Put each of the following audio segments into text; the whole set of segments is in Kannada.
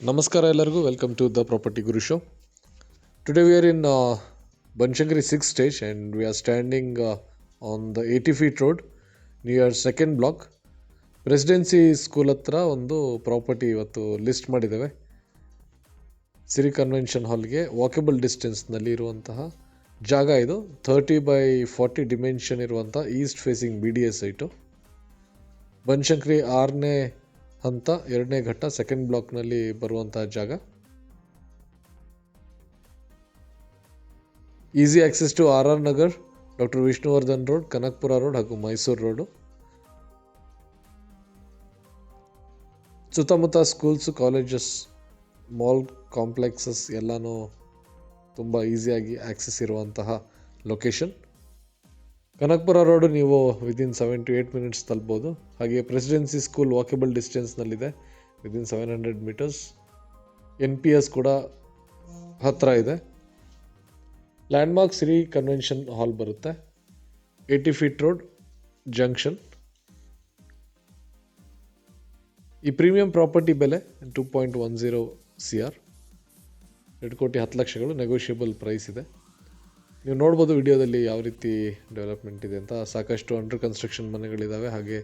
ನಮಸ್ಕಾರ ಎಲ್ಲರಿಗೂ welcome to the property guru show. Today we are in Banashankari 6th stage and we are standing on the 80 feet road near second block. Presidency school ಹತ್ರ ಒಂದು ಪ್ರಾಪರ್ಟಿ ಇವತ್ತು ಲಿಸ್ಟ್ ಮಾಡಿದ್ದೇವೆ. ಸಿರಿ ಕನ್ವೆನ್ಷನ್ ಹಾಲ್ಗೆ ವಾಕಬಲ್ ಡಿಸ್ಟೆನ್ಸ್ನಲ್ಲಿ ಇರುವಂತಹ ಜಾಗ ಇದು. 30x40 ಡಿಮೆನ್ಷನ್ ಇರುವಂಥ east facing BDA site. Banashankari 6ನೇ ಹಂತ 2ನೇ ಘಟ್ಟ ಸೆಕೆಂಡ್ ಬ್ಲಾಕ್ನಲ್ಲಿ ಬರುವಂತಹ ಜಾಗ. Easy access to RR Nagar, doctor Vishnuvardhan road, Kanakapura road ಹಾಗೂ ಮೈಸೂರು ರೋಡು. ಸುತ್ತಮುತ್ತ ಸ್ಕೂಲ್ಸು, ಕಾಲೇಜಸ್, ಮಾಲ್ ಕಾಂಪ್ಲೆಕ್ಸಸ್ ಎಲ್ಲನೂ ತುಂಬ ಈಸಿಯಾಗಿ ಆಕ್ಸೆಸ್ ಇರುವಂತಹ ಲೊಕೇಶನ್. ಕನಕಪುರ ರೋಡು ನೀವು ವಿದಿನ್ 7 to 8 minutes ತಲುಪ್ಬೋದು. ಹಾಗೆ ಪ್ರೆಸಿಡೆನ್ಸಿ ಸ್ಕೂಲ್ ವಾಕಬಲ್ ಡಿಸ್ಟೆನ್ಸ್ನಲ್ಲಿದೆ ವಿದಿನ್ 700 meters. NPS ಕೂಡ ಹತ್ತಿರ ಇದೆ. ಲ್ಯಾಂಡ್ಮಾರ್ಕ್ ಸಿರಿ ಕನ್ವೆನ್ಷನ್ ಹಾಲ್ ಬರುತ್ತೆ. 80 feet ರೋಡ್ ಜಂಕ್ಷನ್. ಈ ಪ್ರೀಮಿಯಂ ಪ್ರಾಪರ್ಟಿ ಬೆಲೆ 2.10 CR, 2,10,00,000 ನೆಗೋಷಿಯಬಲ್ ಪ್ರೈಸ್ ಇದೆ. ನೀವು ನೋಡ್ಬೋದು ವಿಡಿಯೋದಲ್ಲಿ ಯಾವ ರೀತಿ ಡೆವಲಪ್ಮೆಂಟ್ ಇದೆ ಅಂತ. ಸಾಕಷ್ಟು ಅಂಡರ್ ಕನ್ಸ್ಟ್ರಕ್ಷನ್ ಮನೆಗಳಿದ್ದಾವೆ. ಹಾಗೆ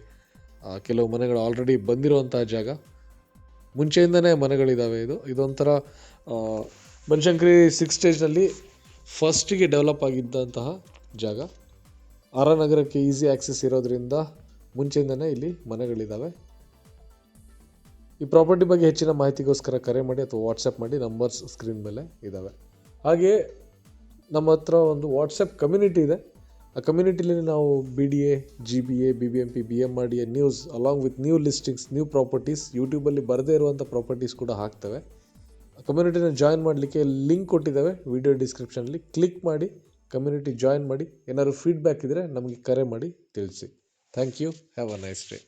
ಕೆಲವು ಮನೆಗಳು ಆಲ್ರೆಡಿ ಬಂದಿರುವಂತಹ ಜಾಗ. ಮುಂಚೆಯಿಂದನೇ ಮನೆಗಳಿದ್ದಾವೆ. ಇದೊಂಥರ ಬನಶಂಕರಿ 6th ಸ್ಟೇಜ್ನಲ್ಲಿ ಫಸ್ಟಿಗೆ ಡೆವಲಪ್ ಆಗಿದ್ದಂತಹ ಜಾಗ. RR ನಗರಕ್ಕೆ ಈಸಿ ಆಕ್ಸೆಸ್ ಇರೋದ್ರಿಂದ ಮುಂಚೆಯಿಂದನೇ ಇಲ್ಲಿ ಮನೆಗಳಿದ್ದಾವೆ. ಈ ಪ್ರಾಪರ್ಟಿ ಬಗ್ಗೆ ಹೆಚ್ಚಿನ ಮಾಹಿತಿಗೋಸ್ಕರ ಕರೆ ಮಾಡಿ ಅಥವಾ ವಾಟ್ಸಪ್ ಮಾಡಿ. ನಂಬರ್ಸ್ ಸ್ಕ್ರೀನ್ ಮೇಲೆ ಇದ್ದಾವೆ. ಹಾಗೆ ನಮ್ಮ ಹತ್ರ ಒಂದು ವಾಟ್ಸಪ್ ಕಮ್ಯುನಿಟಿ ಇದೆ. ಆ ಕಮ್ಯುನಿಟಿಲಿ ನಾವು BDA, GBA, BBMP, BMRDA news along with new listings, new properties, ಯೂಟ್ಯೂಬಲ್ಲಿ ಬರದೇ ಇರುವಂಥ ಪ್ರಾಪರ್ಟೀಸ್ ಕೂಡ ಹಾಕ್ತೇವೆ. ಆ ಕಮ್ಯುನಿಟಿನ ಜಾಯಿನ್ ಮಾಡಲಿಕ್ಕೆ ಲಿಂಕ್ ಕೊಟ್ಟಿದ್ದೇವೆ ವಿಡಿಯೋ ಡಿಸ್ಕ್ರಿಪ್ಷನಲ್ಲಿ. ಕ್ಲಿಕ್ ಮಾಡಿ ಕಮ್ಯುನಿಟಿ ಜಾಯಿನ್ ಮಾಡಿ. ಏನಾದರೂ ಫೀಡ್ಬ್ಯಾಕ್ ಇದ್ದರೆ ನಮಗೆ ಕರೆ ಮಾಡಿ ತಿಳಿಸಿ. Thank you. Have a nice day.